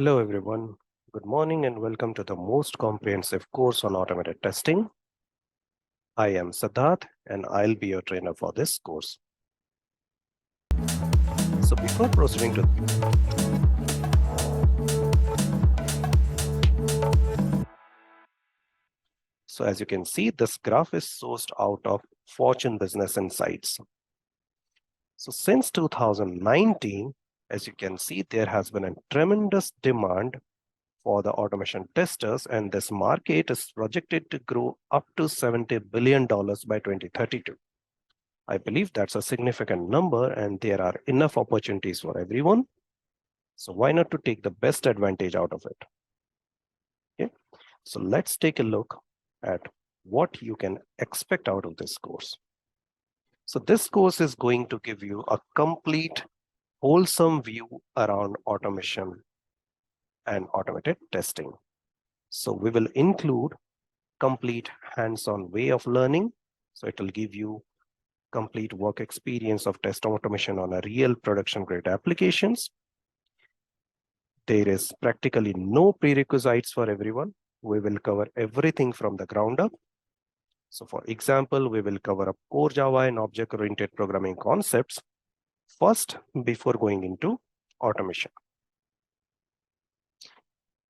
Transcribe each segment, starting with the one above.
Hello everyone, good morning and welcome to the most comprehensive course on automated testing. I am Siddharth and I'll be your trainer for this course. So before proceeding to So as you can see, this graph is sourced out of Fortune Business Insights. So since 2019, as you can see, there has been a tremendous demand for the automation testers, and this market is projected to grow up to $70 billion by 2032. I believe that's a significant number and there are enough opportunities for everyone. So why not to take the best advantage out of it? Okay, so let's take a look at what you can expect out of this course. So this course is going to give you a complete, wholesome view around automation and automated testing. So we will include complete hands-on way of learning. So it will give you complete work experience of test automation on a real production grade applications. There is practically no prerequisites for everyone. We will cover everything from the ground up. So for example, we will cover up core Java and object-oriented programming concepts first before going into automation.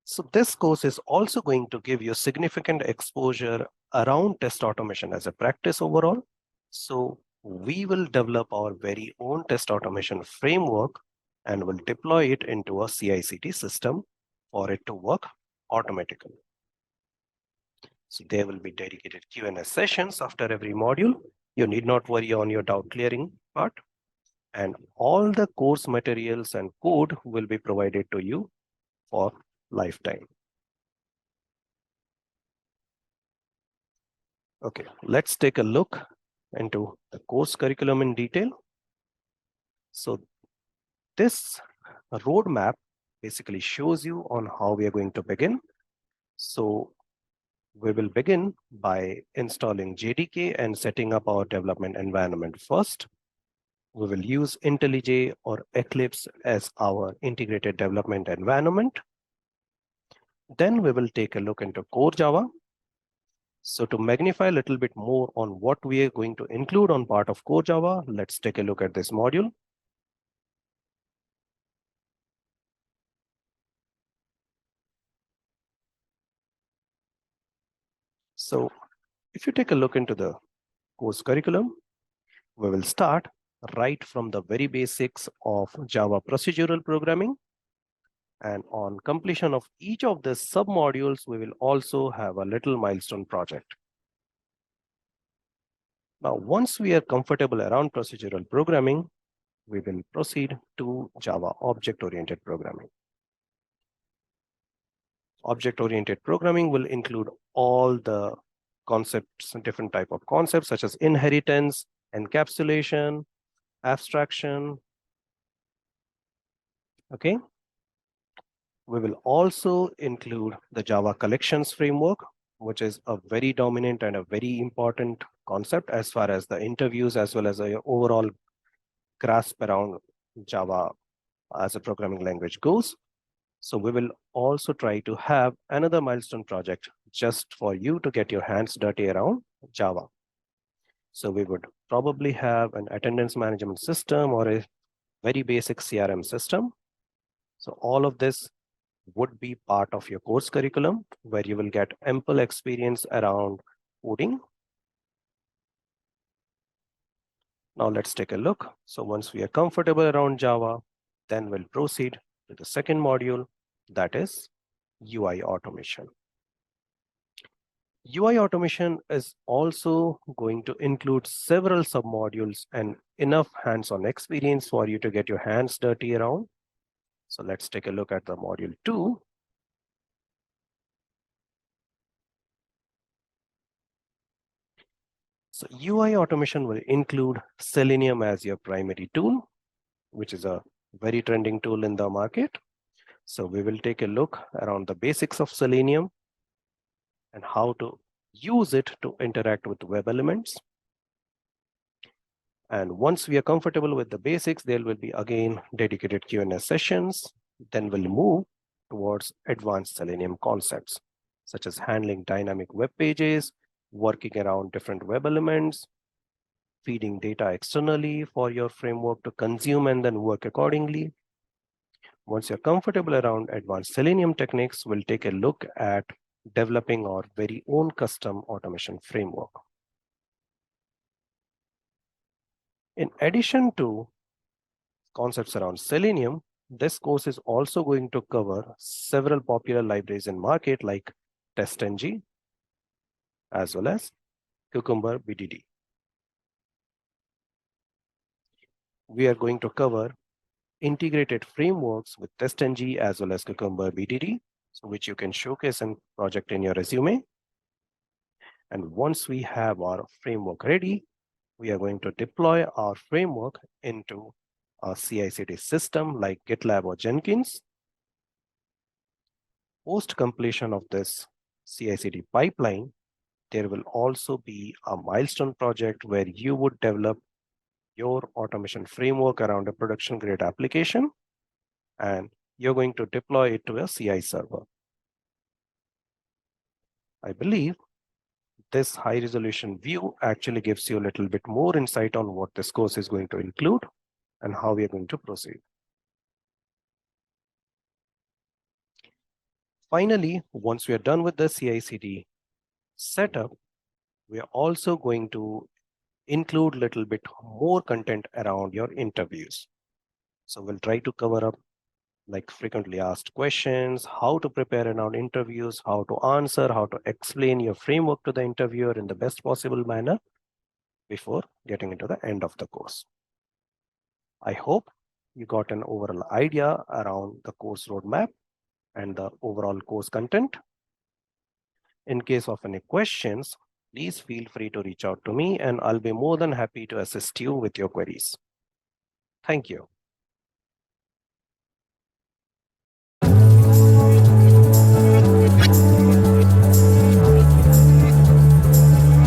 So this course is also going to give you significant exposure around test automation as a practice overall. So we will develop our very own test automation framework and will deploy it into a CI/CD system for it to work automatically. So there will be dedicated Q&A sessions after every module. You need not worry on your doubt clearing part. And all the course materials and code will be provided to you for lifetime. Okay, let's take a look into the course curriculum in detail. So this roadmap basically shows you on how we are going to begin. So we will begin by installing JDK and setting up our development environment first. We will use IntelliJ or Eclipse as our integrated development environment. Then we will take a look into core Java. So to magnify a little bit more on what we are going to include on part of core Java, let's take a look at this module. So if you take a look into the course curriculum, we will start right from the very basics of Java procedural programming. And on completion of each of the submodules, we will also have a little milestone project. Now, once we are comfortable around procedural programming, we will proceed to Java object-oriented programming. Object-oriented programming will include all the concepts, different type of concepts such as inheritance, encapsulation, abstraction. Okay. We will also include the Java collections framework, which is a very dominant and a very important concept as far as the interviews as well as the overall grasp around Java as a programming language goes. So we will also try to have another milestone project just for you to get your hands dirty around Java. So we would probably have an attendance management system or a very basic CRM system. So all of this would be part of your course curriculum where you will get ample experience around coding. Now let's take a look. So once we are comfortable around Java, then we'll proceed to the second module, that is UI automation. UI automation is also going to include several submodules and enough hands-on experience for you to get your hands dirty around. So let's take a look at the module 2. So UI automation will include Selenium as your primary tool, which is a very trending tool in the market. So we will take a look around the basics of Selenium and how to use it to interact with web elements. And once we are comfortable with the basics, there will be again dedicated Q&A sessions. Then we'll move towards advanced Selenium concepts, such as handling dynamic web pages, working around different web elements, feeding data externally for your framework to consume and then work accordingly. Once you're comfortable around advanced Selenium techniques, we'll take a look at developing our very own custom automation framework. In addition to concepts around Selenium, this course is also going to cover several popular libraries in market like TestNG as well as Cucumber BDD. We are going to cover integrated frameworks with TestNG as well as Cucumber BDD, so which you can showcase and project in your resume. And once we have our framework ready, we are going to deploy our framework into a CI/CD system like GitLab or Jenkins. Post completion of this CI/CD pipeline, there will also be a milestone project where you would develop your automation framework around a production grade application, and you're going to deploy it to a CI server. I believe this high resolution view actually gives you a little bit more insight on what this course is going to include and how we are going to proceed. Finally, once we are done with the CI/CD setup, we are also going to include a little bit more content around your interviews. So we'll try to cover up like frequently asked questions, how to prepare around interviews, how to answer, how to explain your framework to the interviewer in the best possible manner before getting into the end of the course. I hope you got an overall idea around the course roadmap and the overall course content. In case of any questions, please feel free to reach out to me and I'll be more than happy to assist you with your queries. Thank you.